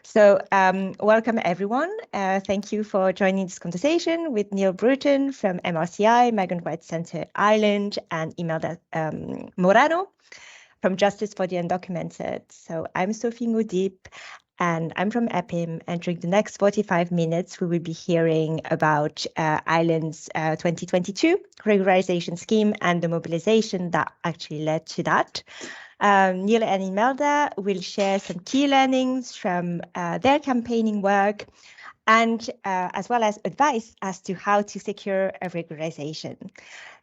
So welcome everyone. Thank you for joining this conversation with Neil Bruton from MRCI, Migrants Rights Centre Ireland, and Imelda Morano from Justice for the Undocumented. So I'm Sophie-Ngo Diep, and I'm from EPIM, and during the next 45 minutes, we will be hearing about Ireland's 2022 regularization scheme and the mobilization that actually led to that. Neil and Imelda will share some key learnings from their campaigning work and as well as advice as to how to secure a regularization.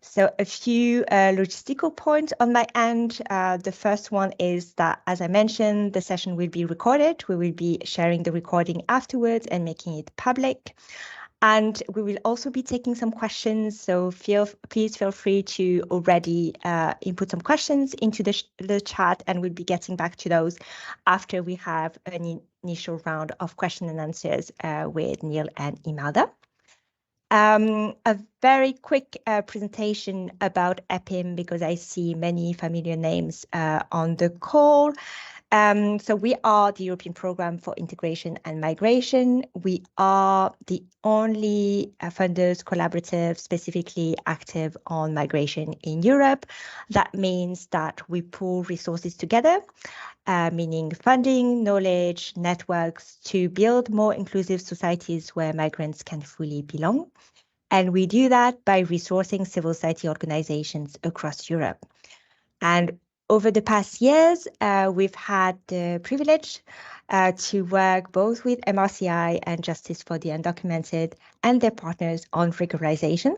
So a few logistical points on my end. The first one is that, as I mentioned, the session will be recorded. We will be sharing the recording afterwards and making it public. And we will also be taking some questions, so please feel free to already input some questions into the chat, and we'll be getting back to those after we have an initial round of question and answers with Neil and Imelda. A very quick presentation about EPIM, because I see many familiar names on the call. So we are the European Programme for Integration and Migration. We are the only funders collaborative specifically active on migration in Europe. That means that we pool resources together, meaning funding, knowledge, networks to build more inclusive societies where migrants can fully belong. And we do that by resourcing civil society organizations across Europe. And over the past years, we've had the privilege to work both with MRCI and Justice for the Undocumented and their partners on regularization.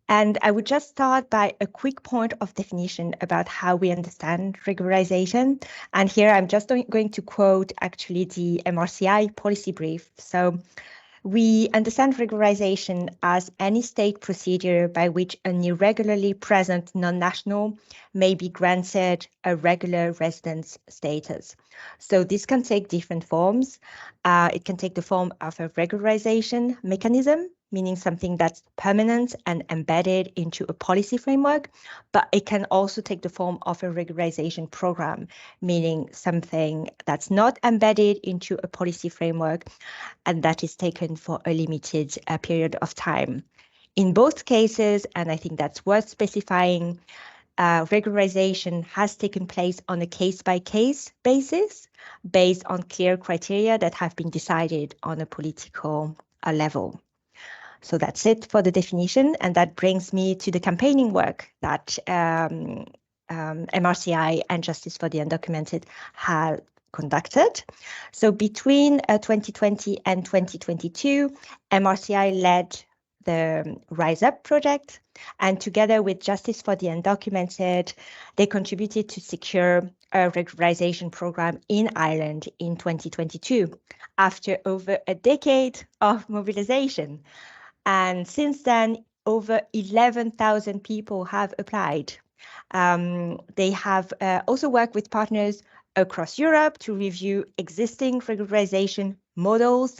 And I would just start by a quick point of definition about how we understand regularization. And here I'm just going to quote actually the MRCI policy brief. So we understand regularization as any state procedure by which an irregularly present non-national may be granted a regular residence status. So this can take different forms. It can take the form of a regularization mechanism, meaning something that's permanent and embedded into a policy framework, but it can also take the form of a regularization program, meaning something that's not embedded into a policy framework and that is taken for a limited period of time. In both cases, and I think that's worth specifying, regularization has taken place on a case-by-case basis based on clear criteria that have been decided on a political level. So that's it for the definition, and that brings me to the campaigning work that MRCI and Justice for the Undocumented have conducted. So between 2020 and 2022, MRCI led the RISE UP project, and together with Justice for the Undocumented, they contributed to secure a regularization program in Ireland in 2022, after over a decade of mobilization. And since then, over 11,000 people have applied. They have also worked with partners across Europe to review existing regularization models,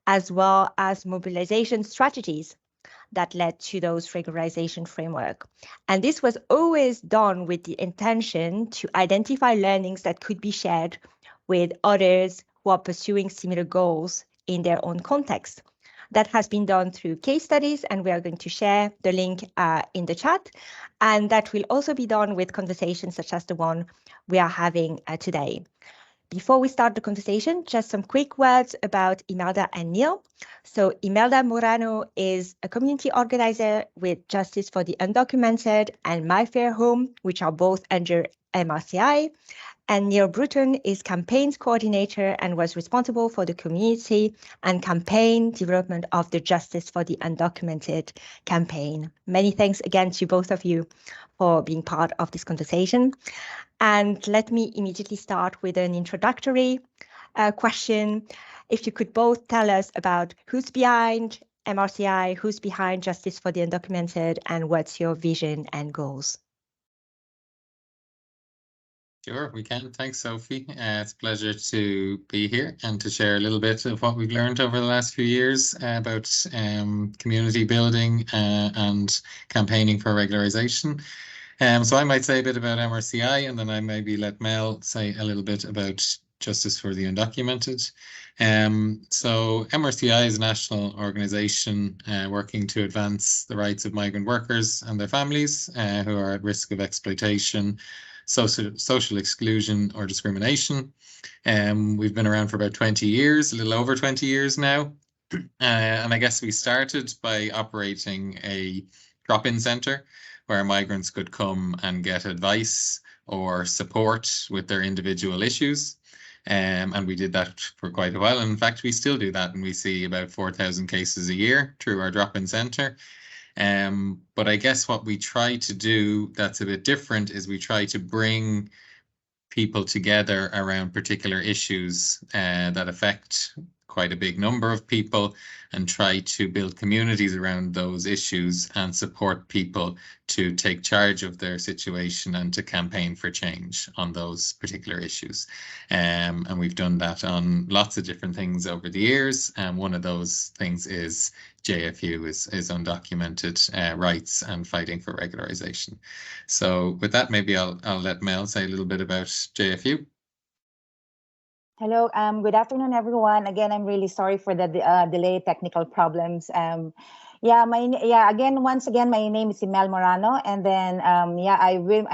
as well as mobilization strategies that led to those regularization framework. And this was always done with the intention to identify learnings that could be shared with others who are pursuing similar goals in their own context. That has been done through case studies, and we are going to share the link in the chat. And that will also be done with conversations such as the one we are having today. Before we start the conversation, just some quick words about Imelda and Neil. So Imelda Morano is a community organizer with Justice for the Undocumented and My Fair Home, which are both under MRCI. And Neil Bruton is campaigns coordinator and was responsible for the community and campaign development of the Justice for the Undocumented campaign. Many thanks again to both of you for being part of this conversation. And let me immediately start with an introductory question. If you could both tell us about who's behind MRCI, who's behind Justice for the Undocumented, and what's your vision and goals? Sure, we can. Thanks, Sophie. It's a pleasure to be here and to share a little bit of what we've learned over the last few years about community building and campaigning for regularization. So I might say a bit about MRCI, and then I maybe let Mel say a little bit about justice for the undocumented. So MRCI is a national organisation working to advance the rights of migrant workers and their families who are at risk of exploitation, social exclusion or discrimination. We've been around for about 20 years, a little over 20 years now. And I guess we started by operating a drop-in centre where migrants could come and get advice or support with their individual issues. And we did that for quite a while. And in fact, we still do that, and we see about 4,000 cases a year through our drop-in centre. But I guess what we try to do that's a bit different is we try to bring people together around particular issues that affect quite a big number of people, and try to build communities around those issues and support people to take charge of their situation and to campaign for change on those particular issues. And we've done that on lots of different things over the years. And one of those things is JFU, is undocumented rights and fighting for regularisation. So with that, maybe I'll let Mel say a little bit about JFU. Hello, good afternoon, everyone. Again, I'm really sorry for the delay, technical problems. Once again, my name is Imelda Morano, and then I'm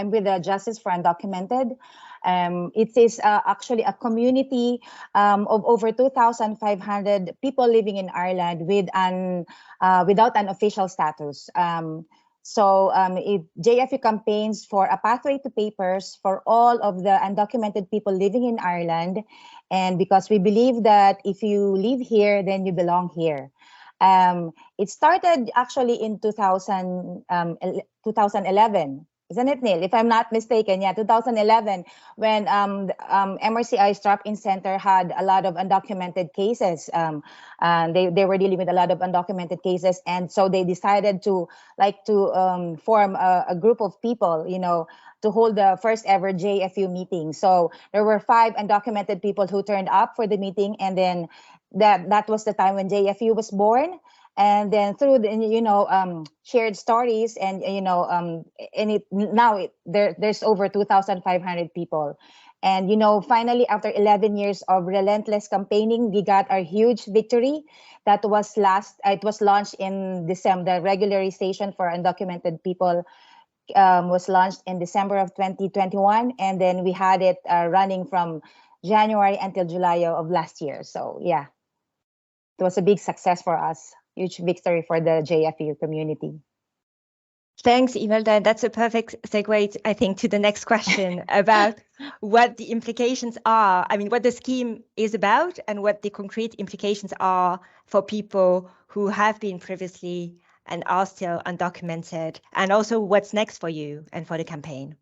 with the Justice for Undocumented. It is actually a community of over 2,500 people living in Ireland without an official status. JFU campaigns for a pathway to papers for all of the undocumented people living in Ireland, and because we believe that if you live here, then you belong here. It started actually in 2011. Isn't it, Neil? If I'm not mistaken, 2011, when MRCI's drop-in center had a lot of undocumented cases. And they were dealing with a lot of undocumented cases, and so they decided to form a group of people, to hold the first ever JFU meeting. So there were 5 undocumented people who turned up for the meeting, and then that was the time when JFU was born. And then through the shared stories and there's over 2,500 people. And finally, after 11 years of relentless campaigning, we got our huge victory. It was launched in December. The regularization for undocumented people was launched in December of 2021, and then we had it running from January until July of last year. So yeah, it was a big success for us. Huge victory for the JFU community. Thanks, Imelda. That's a perfect segue, I think, to the next question about what the implications are. I mean, what the scheme is about and what the concrete implications are for people who have been previously and are still undocumented, and also what's next for you and for the campaign.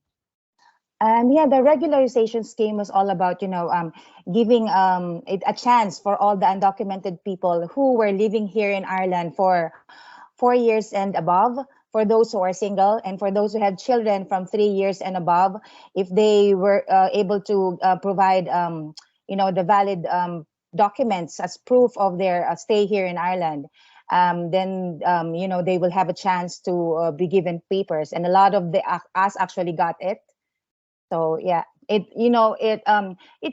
The regularization scheme was all about, giving a chance for all the undocumented people who were living here in Ireland for 4 years and above, for those who are single, and for those who have children from 3 years and above, if they were able to provide, the valid documents as proof of their stay here in Ireland. Then they will have a chance to be given papers, and a lot of us actually got it. So yeah, it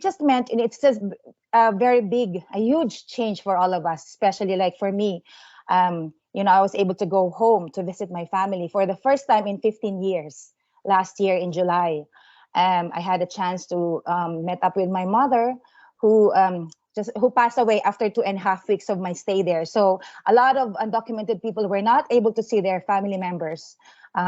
just meant, and it's just a huge change for all of us, especially like for me. I was able to go home to visit my family for the first time in 15 years last year in July. I had a chance to meet up with my mother, who passed away after 2.5 weeks of my stay there. So a lot of undocumented people were not able to see their family members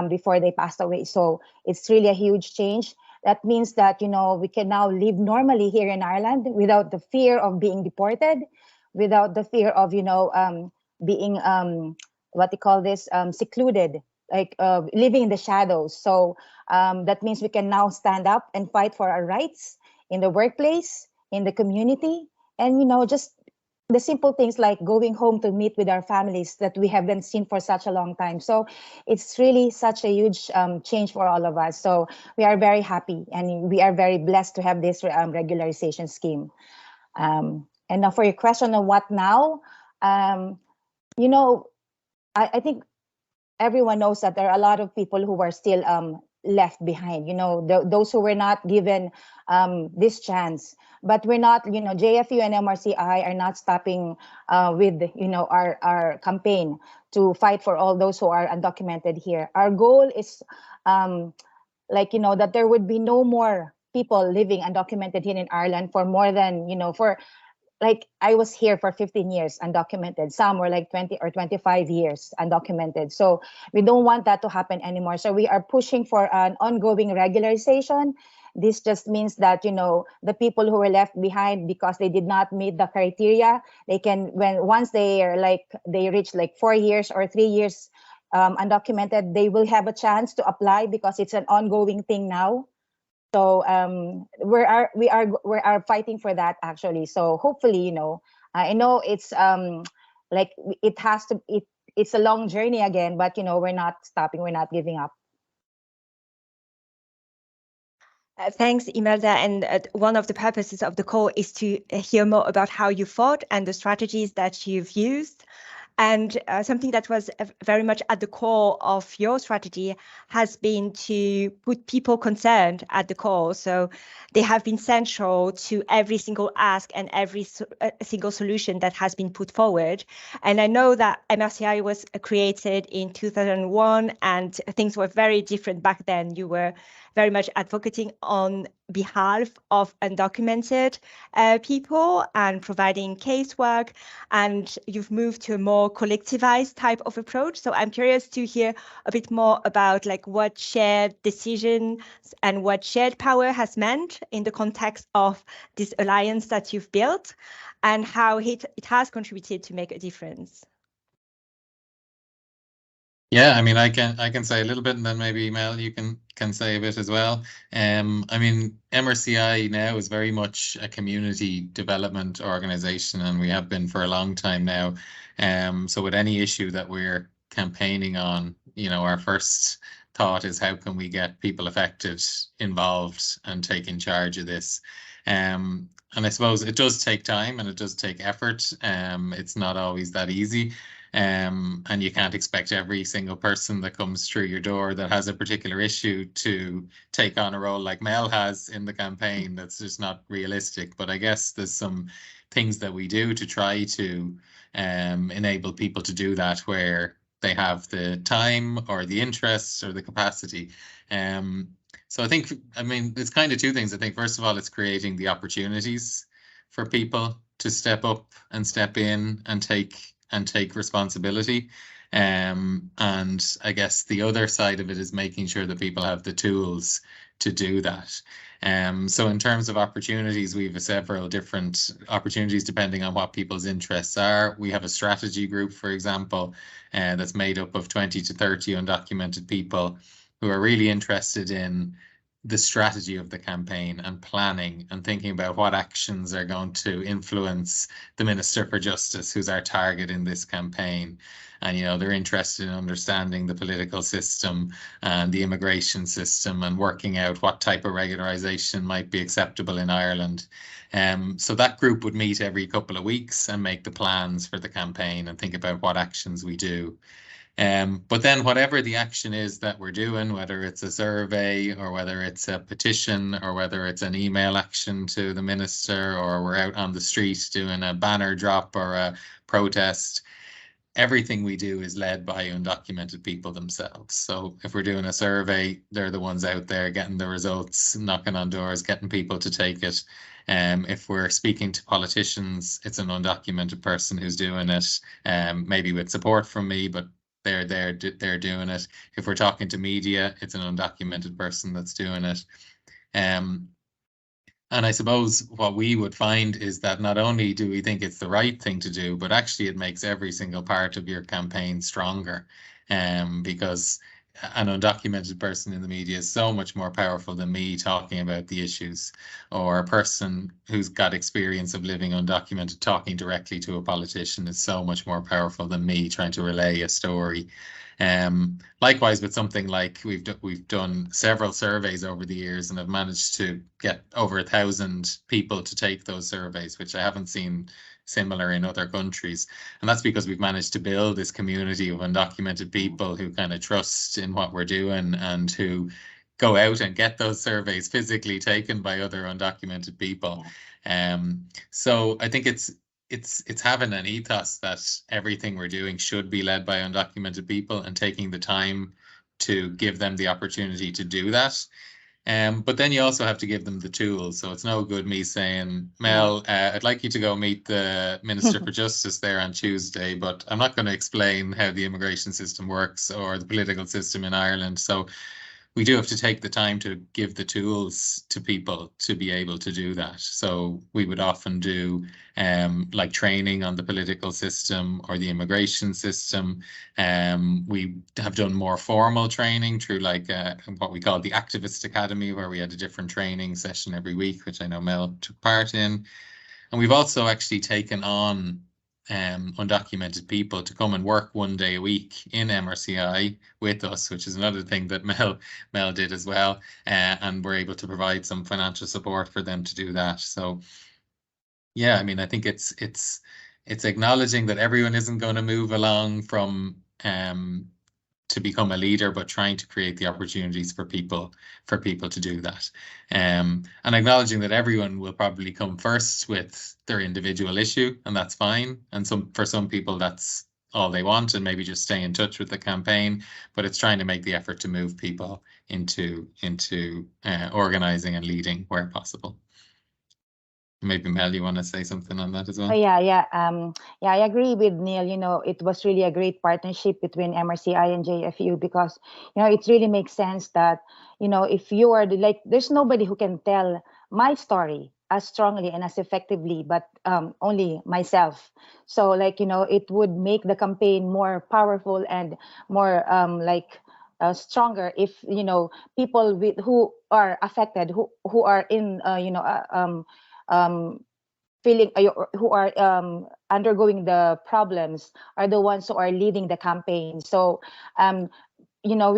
before they passed away. So it's really a huge change. That means that, we can now live normally here in Ireland without the fear of being deported, without the fear of, being, secluded, like living in the shadows. So that means we can now stand up and fight for our rights in the workplace, in the community, and, just the simple things like going home to meet with our families that we haven't seen for such a long time. So it's really such a huge change for all of us. So we are very happy, and we are very blessed to have this regularization scheme. And now for your question on what now, I think everyone knows that there are a lot of people who are still left behind, you know, those who were not given this chance. But we're not, you know, JFU and MRCI are not stopping with, you know, our campaign to fight for all those who are undocumented here. Our goal is like, you know, that there would be no more people living undocumented here in Ireland for more than, you know, for like I was here for 15 years undocumented. Some were like 20 or 25 years undocumented. So we don't want that to happen anymore. So we are pushing for an ongoing regularization. This just means that, you know, the people who were left behind because they did not meet the criteria, they can, once they are like, they reach like 4 years or 3 years undocumented, they will have a chance to apply because it's an ongoing thing now. So we are fighting for that actually. So hopefully, you know, I know it's like it has to, it's a long journey again, but you know, we're not stopping, we're not giving up. Thanks, Imelda. And one of the purposes of the call is to hear more about how you fought and the strategies that you've used. And something that was very much at the core of your strategy has been to put people concerned at the core. So they have been central to every single ask and every single solution that has been put forward. And I know that MRCI was created in 2001 and things were very different back then. You were very much advocating on behalf of undocumented people and providing casework, and you've moved to a more collectivized type of approach. So I'm curious to hear a bit more about like what shared decisions and what shared power has meant in the context of this alliance that you've built, and how it has contributed to make a difference. Yeah, I mean, I can say a little bit, and then maybe Mel, you can say a bit as well. I mean, MRCI now is very much a community development organization, and we have been for a long time now. So with any issue that we're campaigning on, you know, our first thought is how can we get people affected, involved, and taking charge of this. And I suppose it does take time and it does take effort. It's not always that easy. And you can't expect every single person that comes through your door that has a particular issue to take on a role like Mel has in the campaign. That's just not realistic. But I guess there's some things that we do to try to enable people to do that where they have the time or the interest or the capacity. So I think, I mean, it's kind of two things. I think, first of all, it's creating the opportunities for people to step up and step in and take responsibility. And I guess the other side of it is making sure that people have the tools to do that. So in terms of opportunities, we have several different opportunities depending on what people's interests are. We have a strategy group, for example, that's made up of 20 to 30 undocumented people who are really interested in the strategy of the campaign and planning and thinking about what actions are going to influence the Minister for Justice, who's our target in this campaign. And, you know, they're interested in understanding the political system and the immigration system and working out what type of regularisation might be acceptable in Ireland. So that group would meet every couple of weeks and make the plans for the campaign and think about what actions we do. But then whatever the action is that we're doing, whether it's a survey or whether it's a petition or whether it's an email action to the minister or we're out on the street doing a banner drop or a protest, everything we do is led by undocumented people themselves. So if we're doing a survey, they're the ones out there getting the results, knocking on doors, getting people to take it. If we're speaking to politicians, it's an undocumented person who's doing it, maybe with support from me, but they're doing it. If we're talking to media, it's an undocumented person that's doing it. And I suppose what we would find is that not only do we think it's the right thing to do, but actually it makes every single part of your campaign stronger, because an undocumented person in the media is so much more powerful than me talking about the issues, or a person who's got experience of living undocumented talking directly to a politician is so much more powerful than me trying to relay a story. Likewise with something like we've done several surveys over the years and have managed to get over 1,000 people to take those surveys, which I haven't seen similar in other countries. And that's because we've managed to build this community of undocumented people who kind of trust in what we're doing and who go out and get those surveys physically taken by other undocumented people. So I think it's having an ethos that everything we're doing should be led by undocumented people and taking the time to give them the opportunity to do that. But then you also have to give them the tools. So it's no good me saying, Mel, I'd like you to go meet the Minister for Justice there on Tuesday, but I'm not going to explain how the immigration system works or the political system in Ireland. So we do have to take the time to give the tools to people to be able to do that. So we would often do like training on the political system or the immigration system. We have done more formal training through like what we call the Activist Academy, where we had a different training session every week, which I know Mel took part in. And we've also actually taken on undocumented people to come and work 1 day a week in MRCI with us, which is another thing that Mel did as well, and we're able to provide some financial support for them to do that. So yeah, I mean, I think it's acknowledging that everyone isn't going to move along from to become a leader, but trying to create the opportunities for people to do that. And acknowledging that everyone will probably come first with their individual issue, and that's fine. And for some people, that's all they want, and maybe just stay in touch with the campaign. But it's trying to make the effort to move people into organizing and leading where possible. Maybe Mel, you want to say something on that as well? Yeah, I agree with Neil. You know, it was really a great partnership between MRCI and JFU, because, you know, it really makes sense that, you know, if you are there's nobody who can tell my story as strongly and as effectively, but only myself. So, like, you know, it would make the campaign more powerful and more stronger if, you know, people who are affected, who are in feeling, who are undergoing the problems, are the ones who are leading the campaign. So you know,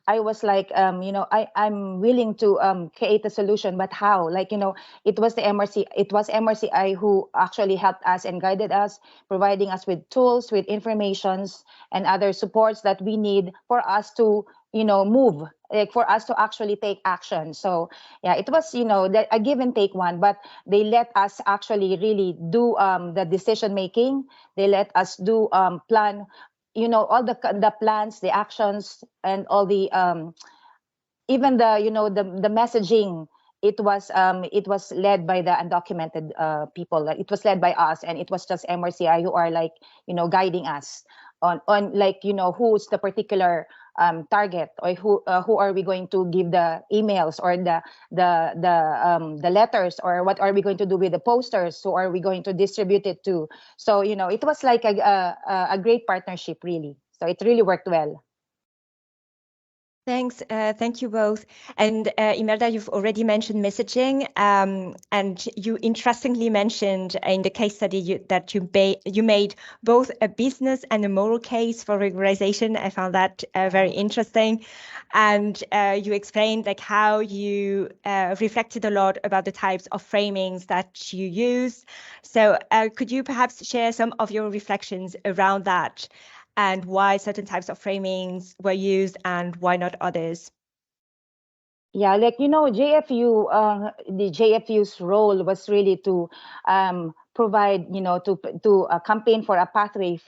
I was like, you know, I'm willing to create a solution, but how? Like, you know, it was MRCI who actually helped us and guided us, providing us with tools, with informations and other supports that we need for us to, you know, move, like for us to actually take action. So yeah, it was, you know, a give and take one, but they let us actually really do the decision making. They let us do plan, you know, all the plans, the actions, and all the even the, you know, the messaging. It was led by the undocumented people. It was led by us, and it was just MRCI who are, like, you know, guiding us on like, you know, who's the particular target, or who are we going to give the emails or the letters, or what are we going to do with the posters, who are we going to distribute it to. So, you know, it was like a great partnership, really. So it really worked well. Thanks. Thank you both. And Imelda, you've already mentioned messaging, and you interestingly mentioned in the case study that you made both a business and a moral case for regularization. I found that very interesting. And you explained like how you reflected a lot about the types of framings that you use. So could you perhaps share some of your reflections around that, and why certain types of framings were used and why not others? Yeah, like, you know, JFU, the JFU's role was really to provide, you know, to campaign for a pathway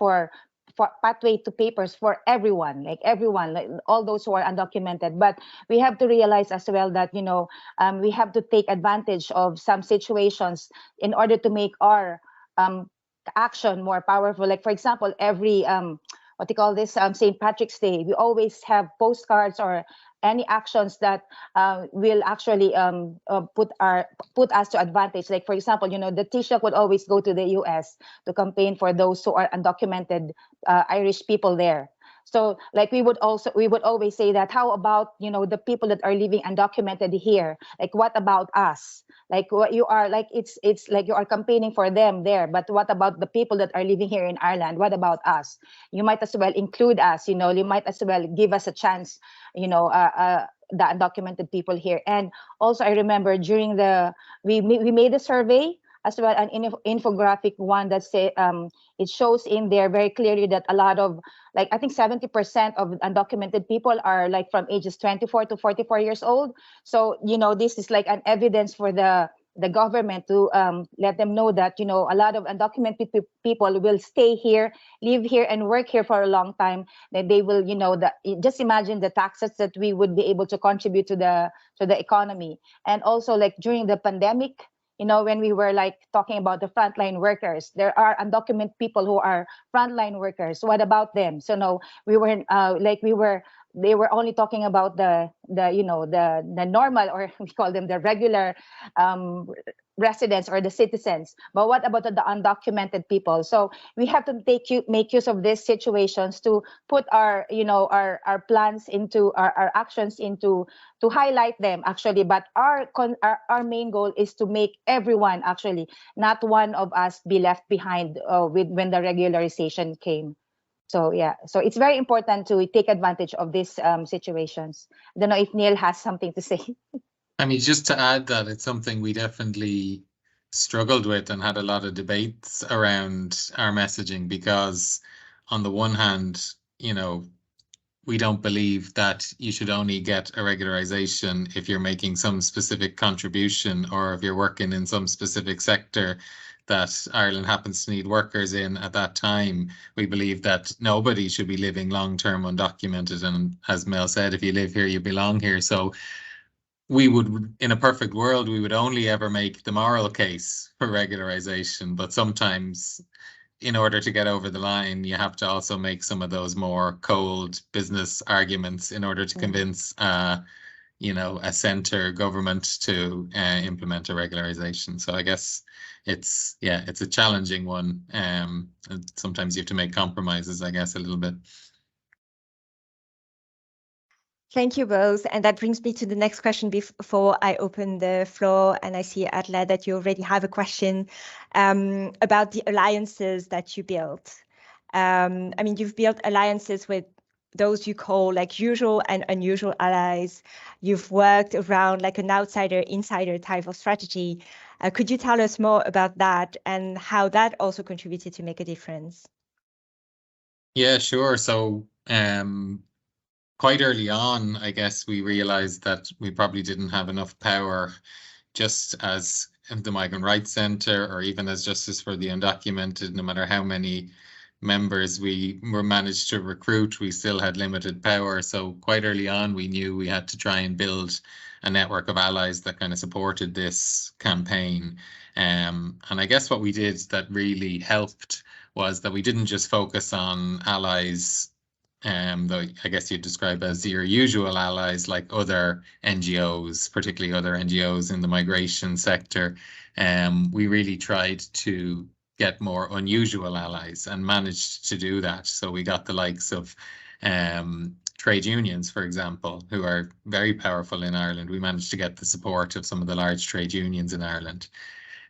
pathway to papers for everyone, like all those who are undocumented. But we have to realize as well that, you know, we have to take advantage of some situations in order to make our action more powerful. Like, for example, every what they call this St. Patrick's Day, we always have postcards or any actions that will actually put us to advantage. Like, for example, you know, the Taoiseach would always go to the US to campaign for those who are undocumented Irish people there. So, like, we would always say that, how about, you know, the people that are living undocumented here? Like, what about us? Like, what you are, like, it's like you are campaigning for them there, but what about the people that are living here in Ireland? What about us? You might as well include us, you know, you might as well give us a chance, you know, the undocumented people here. And also, I remember during we made a survey as well an infographic one that say it shows in there very clearly that a lot of, like, I think 70% of undocumented people are like from ages 24 to 44 years old. So, you know, this is like an evidence for the government to let them know that, you know, a lot of undocumented people will stay here, live here, and work here for a long time. That they will, you know, just imagine the taxes that we would be able to contribute to the economy. And also, like, during the pandemic, you know, when we were like talking about the frontline workers, there are undocumented people who are frontline workers. What about them? So no, we weren't they were only talking about the you know, the normal, or we call them the regular residents or the citizens. But what about the undocumented people? So we have to make use of these situations to put our, you know, our plans into our actions into, to highlight them actually. But our main goal is to make everyone, actually not one of us, be left behind when the regularization came. So yeah, so it's very important to take advantage of these situations. I don't know if Neil has something to say. I mean, just to add that it's something we definitely struggled with and had a lot of debates around our messaging, because on the one hand, you know, we don't believe that you should only get a regularization if you're making some specific contribution or if you're working in some specific sector that Ireland happens to need workers in at that time. We believe that nobody should be living long-term undocumented. And as Mel said, if you live here, you belong here. So we would, in a perfect world, we would only ever make the moral case for regularization. But sometimes, in order to get over the line, you have to also make some of those more cold business arguments in order to convince, you know, a centre government to implement a regularization. So I guess it's a challenging one. And sometimes you have to make compromises, I guess, a little bit. Thank you both. And that brings me to the next question before I open the floor. And I see, Adla, that you already have a question about the alliances that you built. I mean, you've built alliances with those you call like usual and unusual allies. You've worked around like an outsider-insider type of strategy. Could you tell us more about that and how that also contributed to make a difference? Yeah, sure. So quite early on, I guess we realized that we probably didn't have enough power, just as the Migrant Rights Centre or even as Justice for the Undocumented. No matter how many members we were managed to recruit, we still had limited power. So quite early on, we knew we had to try and build a network of allies that kind of supported this campaign. And I guess what we did that really helped was that we didn't just focus on allies, though I guess you'd describe as your usual allies, like other NGOs, particularly other NGOs in the migration sector. We really tried to get more unusual allies and managed to do that. So we got the likes of trade unions, for example, who are very powerful in Ireland. We managed to get the support of some of the large trade unions in Ireland.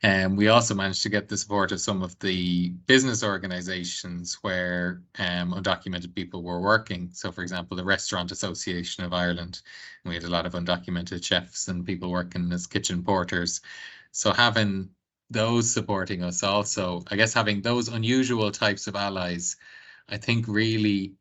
And we also managed to get the support of some of the business organizations where undocumented people were working. So, for example, the Restaurant Association of Ireland, we had a lot of undocumented chefs and people working as kitchen porters. So having those supporting us also, I guess having those unusual types of allies, I think really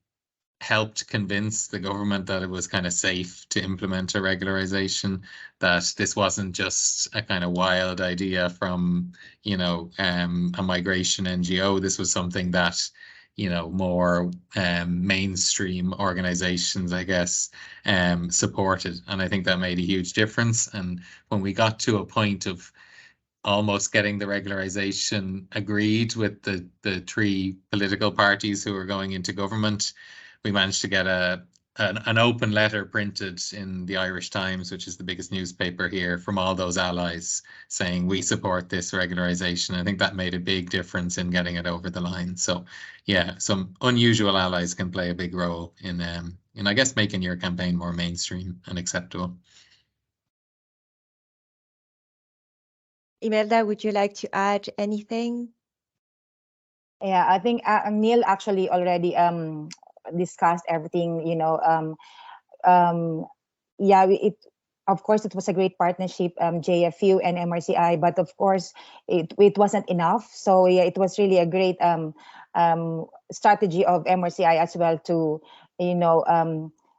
helped convince the government that it was kind of safe to implement a regularization, that this wasn't just a kind of wild idea from, you know, a migration NGO. This was something that, you know, more mainstream organizations, I guess, supported. And I think that made a huge difference. And when we got to a point of almost getting the regularization agreed with the three political parties who were going into government, we managed to get an open letter printed in the Irish Times, which is the biggest newspaper here, from all those allies saying we support this regularization. I think that made a big difference in getting it over the line. So yeah, some unusual allies can play a big role in I guess making your campaign more mainstream and acceptable. Imelda, would you like to add anything? Yeah, I think Neil actually already discussed everything, you know. Yeah, of course, it was a great partnership, JFU and MRCI, but of course, it wasn't enough. So yeah, it was really a great strategy of MRCI as well to,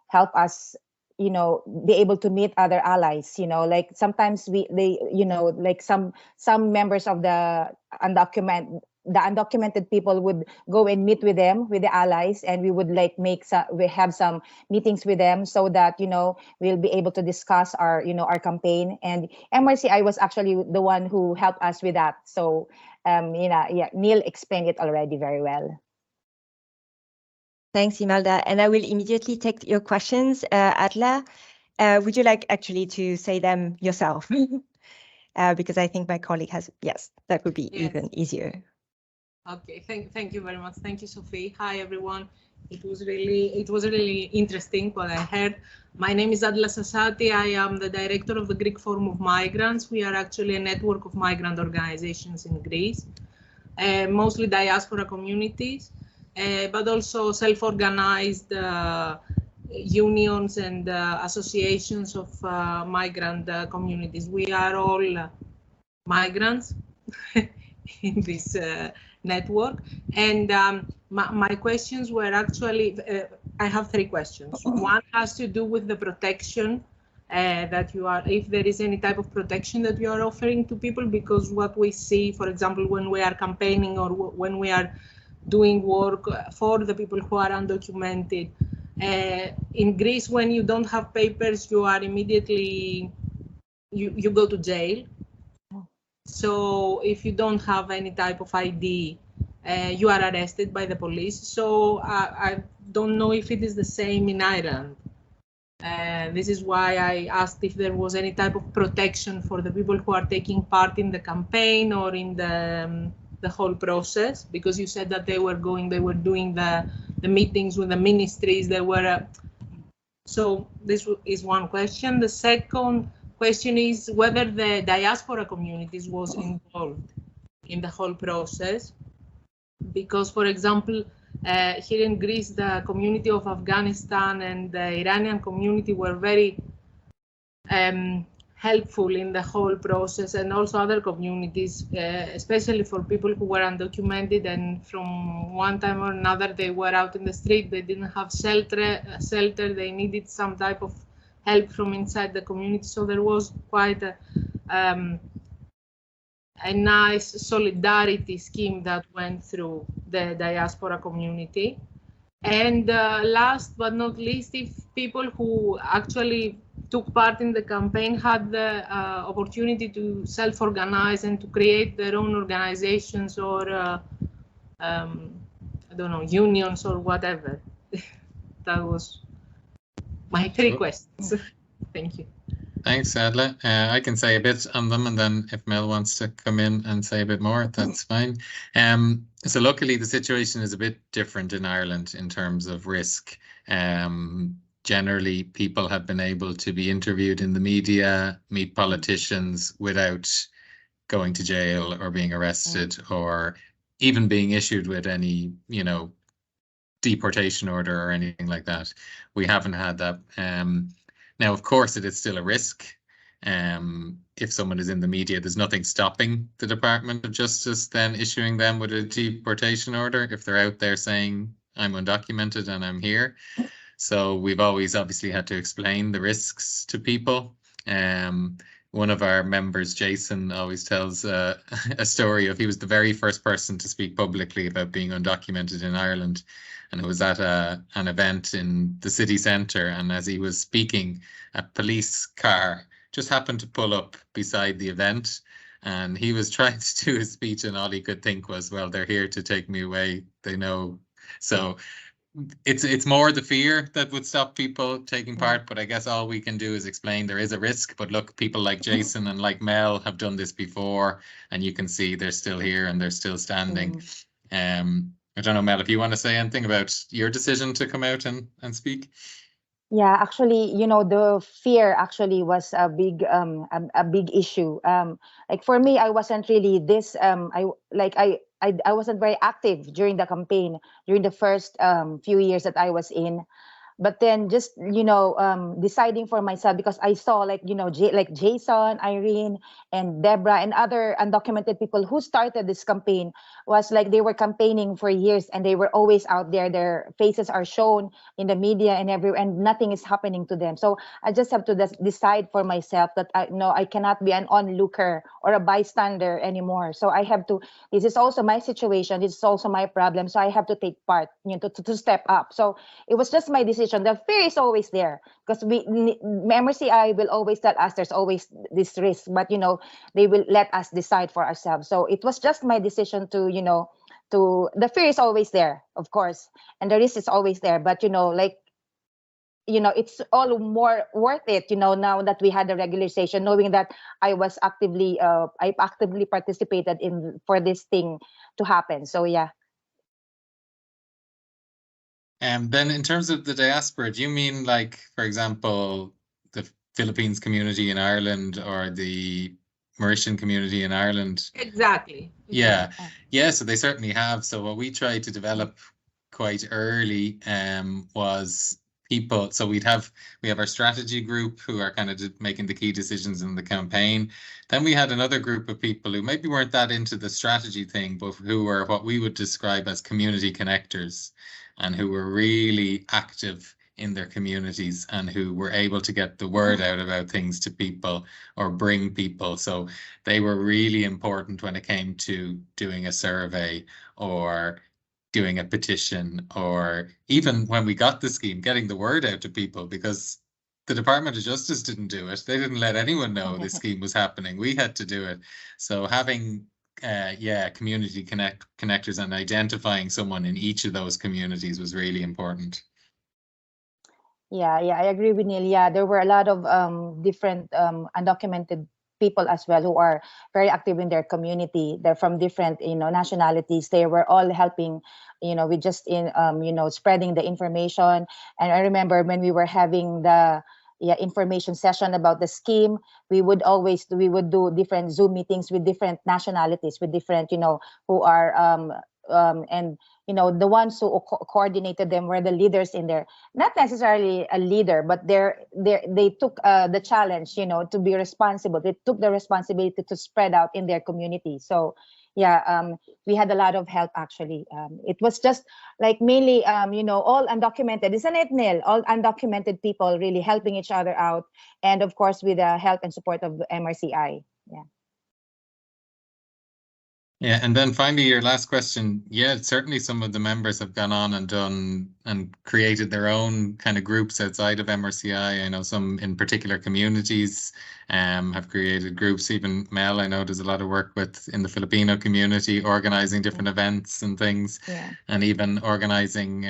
help us, be able to meet other allies. Like sometimes like some members of the undocumented people would go and meet with them, with the allies, and we would like we have some meetings with them so that we'll be able to discuss our our campaign. And MRCI was actually the one who helped us with that. So Neil explained it already very well. Thanks, Imelda. And I will immediately take your questions. Adla, would you like actually to say them yourself? Because I think my colleague has, yes, that would be even easier. Okay, thank you very much. Thank you, Sophie. Hi, everyone. It was really interesting what I heard. My name is Adla Sasati. I am the director of the Greek Forum of Migrants. We are actually a network of migrant organizations in Greece, mostly diaspora communities, but also self-organized unions and associations of migrant communities. We are all migrants in this network. And my questions were actually, I have 3 questions. One has to do with the protection that you are, if there is any type of protection that you are offering to people, because what we see, for example, when we are campaigning or when we are doing work for the people who are undocumented, in Greece, when you don't have papers, you are immediately, you go to jail. So if you don't have any type of ID, you are arrested by the police. So I don't know if it is the same in Ireland. This is why I asked if there was any type of protection for the people who are taking part in the campaign or in the whole process, because you said that they were doing the meetings with the ministries. So this is one question. The second question is whether the diaspora communities was involved in the whole process, because, for example, here in Greece, the community of Afghanistan and the Iranian community were very helpful in the whole process, and also other communities, especially for people who were undocumented and from one time or another they were out in the street, they didn't have shelter, they needed some type of help from inside the community. So there was quite a nice solidarity scheme that went through the diaspora community. And last but not least, if people who actually took part in the campaign had the opportunity to self-organize and to create their own organizations or I don't know, unions or whatever. That was my 3 questions. Thank you. Thanks, Adla. I can say a bit on them, and then if Mel wants to come in and say a bit more, that's fine. So luckily, the situation is a bit different in Ireland in terms of risk. Generally, people have been able to be interviewed in the media, meet politicians without going to jail or being arrested or even being issued with any, deportation order or anything like that. We haven't had that. Now, of course, it is still a risk. If someone is in the media, there's nothing stopping the Department of Justice then issuing them with a deportation order if they're out there saying, I'm undocumented and I'm here. So we've always obviously had to explain the risks to people. One of our members, Jason, always tells a story of he was the very first person to speak publicly about being undocumented in Ireland. And it was at an event in the city centre. And as he was speaking, a police car just happened to pull up beside the event. And he was trying to do his speech, and all he could think was, well, they're here to take me away. They know. So it's more the fear that would stop people taking part. But I guess all we can do is explain there is a risk. But look, people like Jason and like Mel have done this before. And you can see they're still here and they're still standing. I don't know, Mel, if you want to say anything about your decision to come out and speak. Yeah, actually, the fear actually was a big issue. Like for me, I wasn't really this. I wasn't very active during the campaign during the first few years that I was in. but then just deciding for myself, because I saw like like Jason, Irene, and Deborah and other undocumented people who started this campaign, was like they were campaigning for years and they were always out there. Their faces are shown in the media and everywhere, and nothing is happening to them. So I just have to decide for myself that I cannot be an onlooker or a bystander anymore. So I have to. This is also my situation. This is also my problem. So I have to take part, to step up. So it was just my decision. The fear is always there because MRCI will always tell us there's always this risk, but they will let us decide for ourselves. So it was just my decision to the fear is always there, of course, and the risk is always there. But it's all more worth it, now that we had the regularization, knowing that I actively participated for this thing to happen. So yeah. And then in terms of the diaspora, do you mean like, for example, the Philippines community in Ireland or the Mauritian community in Ireland? Exactly. Yeah. So they certainly have. So what we tried to develop quite early was people. So we have our strategy group who are kind of making the key decisions in the campaign. Then we had another group of people who maybe weren't that into the strategy thing, but who were what we would describe as community connectors, and who were really active in their communities and who were able to get the word out about things to people or bring people. So they were really important when it came to doing a survey or doing a petition, or even when we got the scheme, getting the word out to people, because the Department of Justice didn't do it. They didn't let anyone know this scheme was happening. We had to do it. So having community connectors and identifying someone in each of those communities was really important. Yeah, I agree with Neil. Yeah, there were a lot of different undocumented people as well who are very active in their community. They're from different nationalities. They were all helping with just in spreading the information. And I remember when we were having the information session about the scheme, we would do different Zoom meetings with different nationalities, with different who are and the ones who coordinated them were the leaders in there. Not necessarily a leader, but they took the challenge, to be responsible. They took the responsibility to spread out in their community. So yeah, we had a lot of help actually. It was just like mainly all undocumented, isn't it, Neil? All undocumented people really helping each other out, and of course with the help and support of the MRCI. Yeah. Yeah, and then finally, your last question. Yeah, certainly some of the members have gone on and done and created their own kind of groups outside of MRCI. I know some in particular communities have created groups. Even Mel, I know, does a lot of work in the Filipino community, organizing different events and things, and even organizing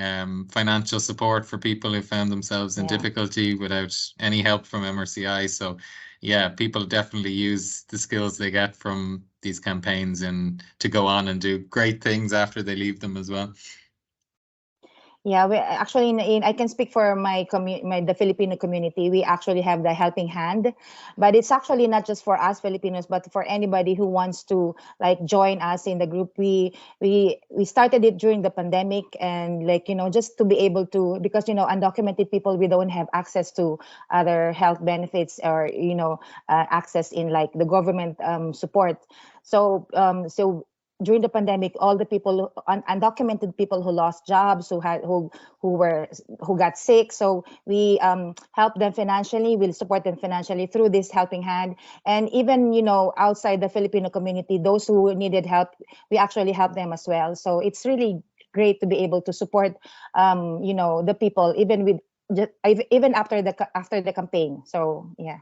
financial support for people who found themselves in difficulty without any help from MRCI. So yeah, people definitely use the skills they get from these campaigns and to go on and do great things after they leave them as well. Yeah, we actually I can speak for the Filipino community. We actually have the helping hand, but it's actually not just for us Filipinos, but for anybody who wants to like join us in the group. We started it during the pandemic, and just to be able to, because undocumented people, we don't have access to other health benefits or access in like the government support. So during the pandemic, all the people, undocumented people who lost jobs, who got sick, so we help them financially. We'll support them financially through this helping hand. And even outside the Filipino community, those who needed help, we actually help them as well. So it's really great to be able to support the people even after the campaign. So yeah.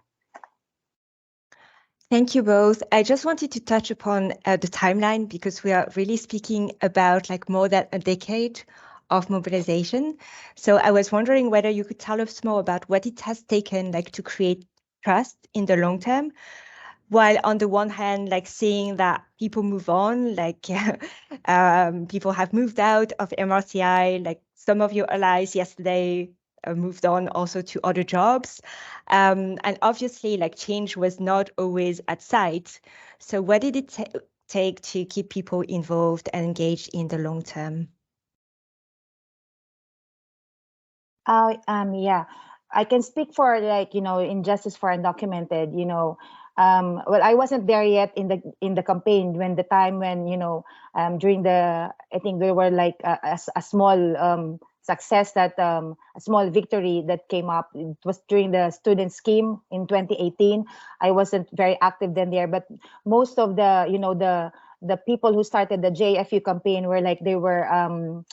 Thank you both. I just wanted to touch upon the timeline, because we are really speaking about like more than a decade of mobilization. So I was wondering whether you could tell us more about what it has taken like to create trust in the long term, while on the one hand, like seeing that people move on, like people have moved out of MRCI, like some of your allies yesterday moved on also to other jobs. And obviously, like change was not always at sight. So what did it take to keep people involved and engaged in the long term? Yeah, I can speak for, like, Injustice for Undocumented. Well, I wasn't there yet in the campaign when the time when during the, I think there were like a small success, that a small victory that came up. It was during the student scheme in 2018. I wasn't very active then there, but most of the people who started the JFU campaign were like, they were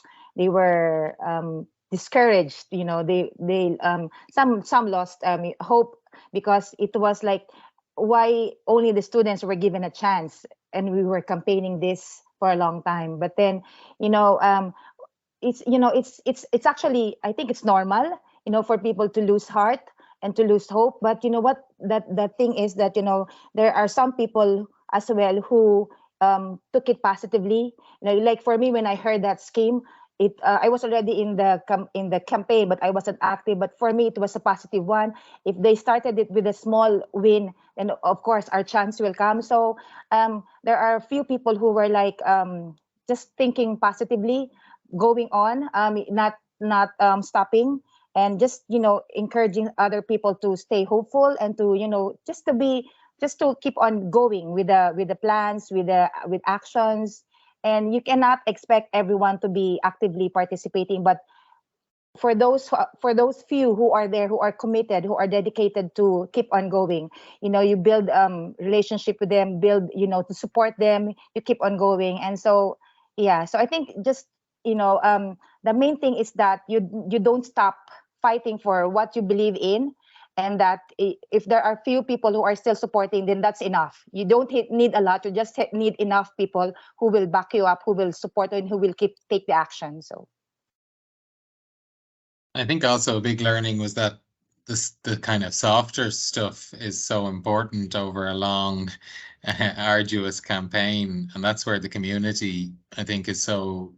discouraged. They some lost hope, because it was like, why only the students were given a chance, and we were campaigning this for a long time. But then it's actually, I think it's normal, for people to lose heart and to lose hope. But you know what, that thing is that there are some people as well who took it positively. Like for me, when I heard that scheme, I was already in the campaign, but I wasn't active. But for me, it was a positive one. If they started it with a small win, then of course our chance will come. So there are a few people who were like just thinking positively, going on, not stopping, and just encouraging other people to stay hopeful, and to just to keep on going with the plans, with actions. And you cannot expect everyone to be actively participating, but for those few who are there, who are committed, who are dedicated to keep on going, you build relationship with them, build to support them, you keep on going. And so yeah, so I think just the main thing is that you don't stop fighting for what you believe in, and that if there are few people who are still supporting, then that's enough. You don't need a lot, you just need enough people who will back you up, who will support, and who will take the action. So I think also a big learning was that the kind of softer stuff is so important over a long, arduous campaign, and that's where the community, I think, is so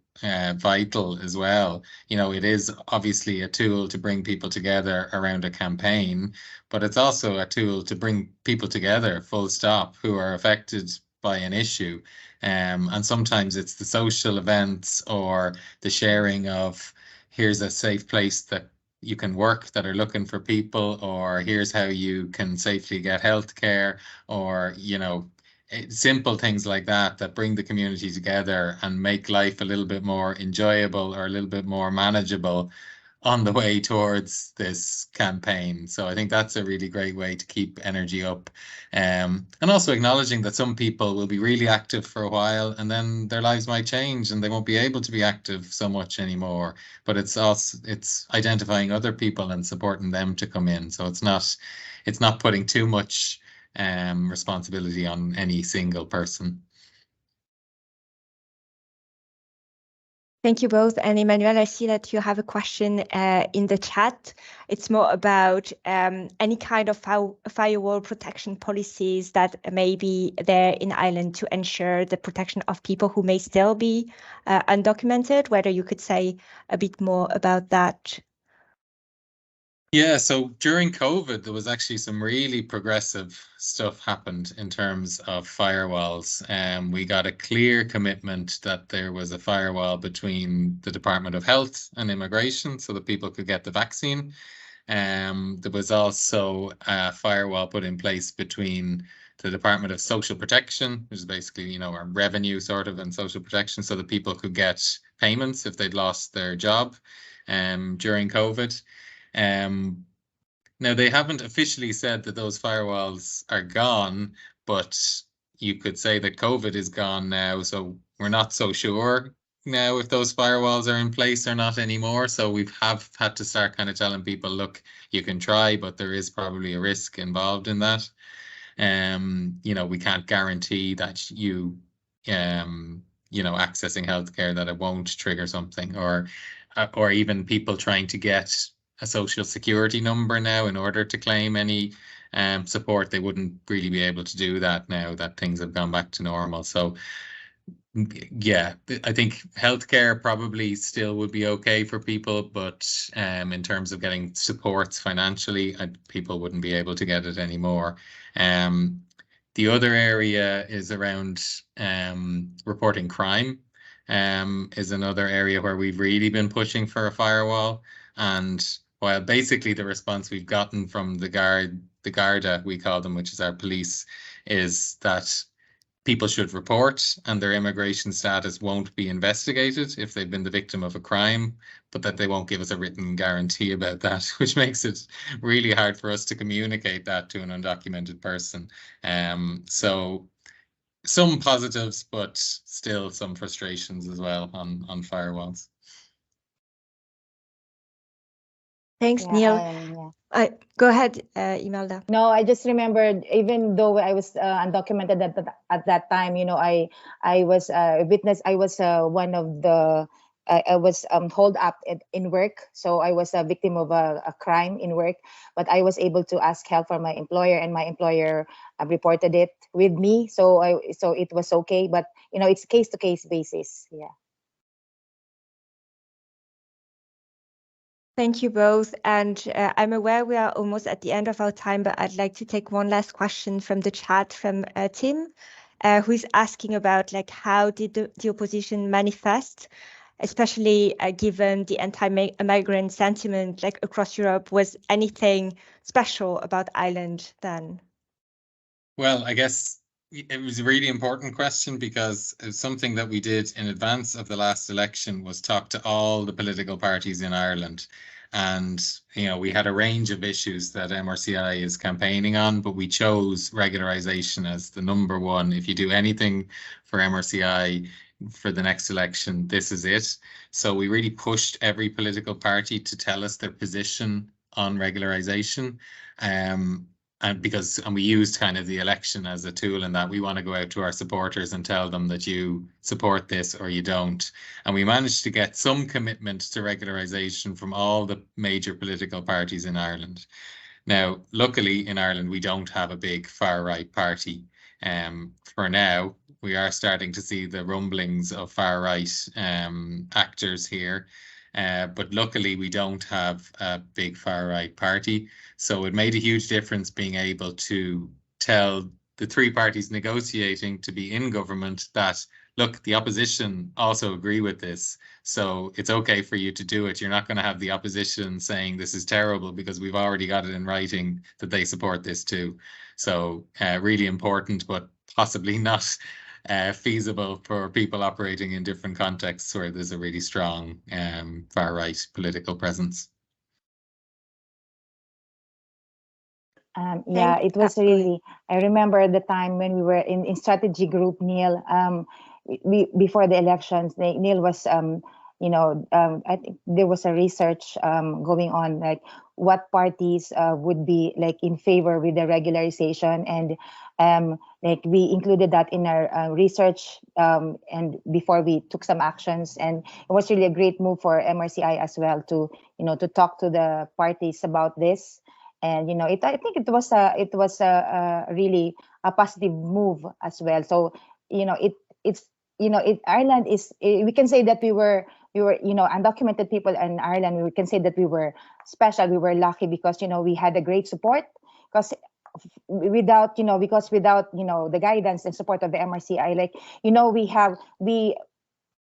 vital as well. It is obviously a tool to bring people together around a campaign, but it's also a tool to bring people together, full stop, who are affected by an issue. And sometimes it's the social events or the sharing of, here's a safe place that you can work that are looking for people, or here's how you can safely get healthcare, or simple things like that bring the community together and make life a little bit more enjoyable, or a little bit more manageable on the way towards this campaign. So I think that's a really great way to keep energy up. And also acknowledging that some people will be really active for a while, and then their lives might change and they won't be able to be active so much anymore. But it's identifying other people and supporting them to come in. So it's not putting too much responsibility on any single person. Thank you both. And Emmanuel, I see that you have a question in the chat. It's more about any kind of firewall protection policies that may be there in Ireland to ensure the protection of people who may still be undocumented, whether you could say a bit more about that. Yeah, so during COVID, there was actually some really progressive stuff happened in terms of firewalls. We got a clear commitment that there was a firewall between the Department of Health and Immigration so that people could get the vaccine. There was also a firewall put in place between the Department of Social Protection, which is basically, our revenue sort of, and social protection, so that people could get payments if they'd lost their job during COVID. Now, they haven't officially said that those firewalls are gone, but you could say that COVID is gone now, so we're not so sure now if those firewalls are in place or not anymore. So we have had to start kind of telling people, look, you can try, but there is probably a risk involved in that. We can't guarantee that you accessing healthcare, that it won't trigger something, or even people trying to get a social security number now in order to claim any support. They wouldn't really be able to do that now that things have gone back to normal. So yeah, I think healthcare probably still would be okay for people, but in terms of getting supports financially, people wouldn't be able to get it anymore. The other area is around reporting crime, is another area where we've really been pushing for a firewall. And Well, basically the response we've gotten from the Garda, we call them, which is our police, is that people should report and their immigration status won't be investigated if they've been the victim of a crime, but that they won't give us a written guarantee about that, which makes it really hard for us to communicate that to an undocumented person. So some positives, but still some frustrations as well on firewalls. Thanks, Neil. Go ahead, Imelda. No, I just remembered, even though I was undocumented at that time, you know, I was a witness. I was one of the, I was holed up in work. So I was a victim of a crime in work, but I was able to ask help from my employer, and my employer reported it with me. So it was okay, but you know, it's case to case basis. Yeah. Thank you both. And I'm aware we are almost at the end of our time, but I'd like to take one last question from the chat from Tim, who is asking about like how did the opposition manifest, especially given the anti-migrant sentiment like across Europe. Was anything special about Ireland then? Well, I guess it was a really important question, because something that we did in advance of the last election was talk to all the political parties in Ireland. And, you know, we had a range of issues that MRCI is campaigning on, but we chose regularisation as the number one. If you do anything for MRCI for the next election, this is it. So we really pushed every political party to tell us their position on regularisation. And we used kind of the election as a tool in that we want to go out to our supporters and tell them that you support this or you don't. And we managed to get some commitment to regularisation from all the major political parties in Ireland. Now, luckily in Ireland, we don't have a big far right party. For now, we are starting to see the rumblings of far right actors here. But luckily, we don't have a big far-right party. So it made a huge difference being able to tell the three parties negotiating to be in government that, look, the opposition also agree with this. So it's okay for you to do it. You're not going to have the opposition saying this is terrible, because we've already got it in writing that they support this too. So really important, but possibly not feasible for people operating in different contexts where there's a really strong far-right political presence. Yeah, it was really, I remember the time when we were in strategy group, Neil, before the elections, Neil was, you know, I think there was a research going on, like what parties would be like in favor with the regularization, and like we included that in our research and before we took some actions. And it was really a great move for MRCI as well to, you know, to talk to the parties about this. And you know, I think it was a really a positive move as well. So you know, it's you know, Ireland is, we can say that we were you know, undocumented people in Ireland. We can say that we were special. We were lucky because you know, we had a great support, because without you know, the guidance and support of the MRCI, like you know,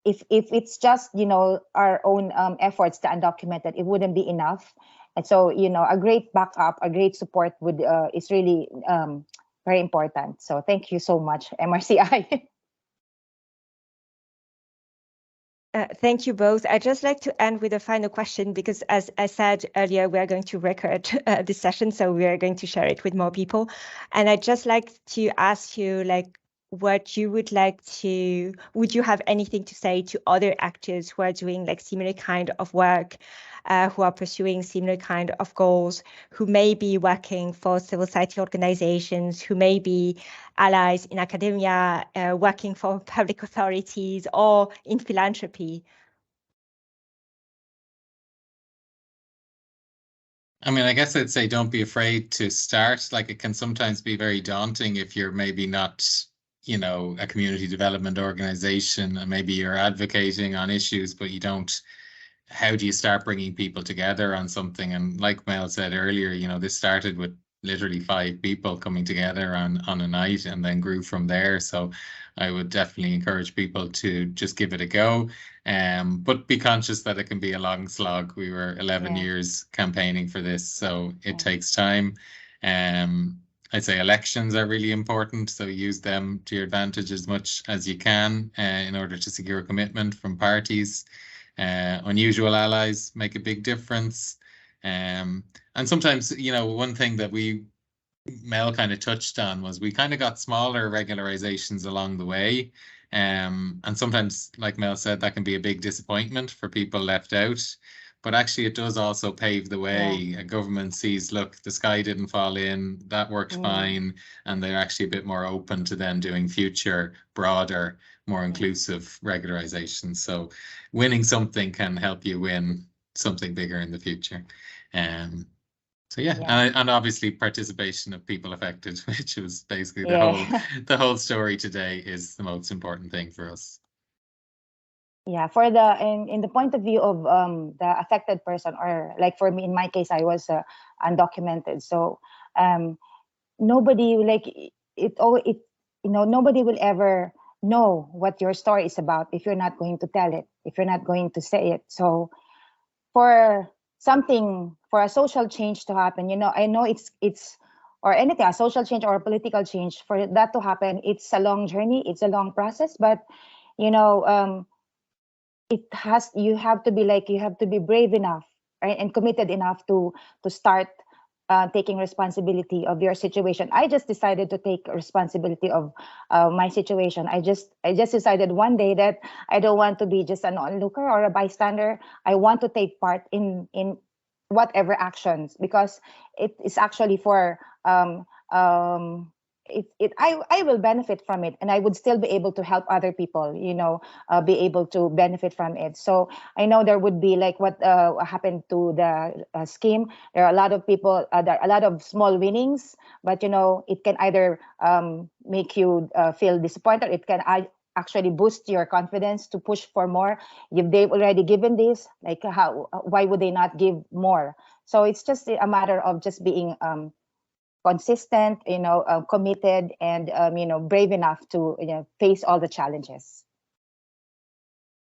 if it's just you know, our own efforts, the undocumented, it wouldn't be enough. And so, you know, a great backup, a great support would is really very important. So thank you so much, MRCI. Thank you both. I'd just like to end with a final question, because as I said earlier, we are going to record this session, so we are going to share it with more people. And I'd just like to ask you, like, what you would like to, would you have anything to say to other actors who are doing like similar kind of work, who are pursuing similar kind of goals, who may be working for civil society organizations, who may be allies in academia, working for public authorities or in philanthropy? I mean, I guess I'd say don't be afraid to start. Like, it can sometimes be very daunting if you're maybe not, you know, a community development organization, and maybe you're advocating on issues, but you don't, how do you start bringing people together on something? And like Mel said earlier, you know, this started with literally 5 people coming together on a night, and then grew from there. So I would definitely encourage people to just give it a go, but be conscious that it can be a long slog. We were 11 years campaigning for this, so it takes time. I'd say elections are really important, so use them to your advantage as much as you can in order to secure commitment from parties. Unusual allies make a big difference. And sometimes, you know, one thing that Mel kind of touched on was we kind of got smaller regularizations along the way. And sometimes, like Mel said, that can be a big disappointment for people left out. But actually, it does also pave the way. A government sees, look, the sky didn't fall in, that worked fine, and they're actually a bit more open to then doing future, broader, more inclusive regularization. So winning something can help you win something bigger in the future. So and obviously participation of people affected, which was basically the whole story today, is the most important thing for us. Yeah, for the in the point of view of the affected person, or like for me, in my case, I was undocumented. So nobody nobody will ever know what your story is about if you're not going to tell it, if you're not going to say it. So for a social change to happen, I know it's or anything, a social change or a political change, for that to happen, it's a long journey, it's a long process, but you have to be brave enough, right, and committed enough to start taking responsibility of your situation. I just decided to take responsibility of my situation. I just decided one day that I don't want to be just an onlooker or a bystander. I want to take part in whatever actions, because it is actually for I will benefit from it, and I would still be able to help other people, be able to benefit from it. So I know there would be like what happened to the scheme. There are a lot of people, there are a lot of small winnings, but it can either make you feel disappointed. It can actually boost your confidence to push for more. If they've already given this, like why would they not give more? So it's just a matter of just being consistent, committed, and brave enough to face all the challenges.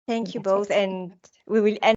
Thank you both, and we will end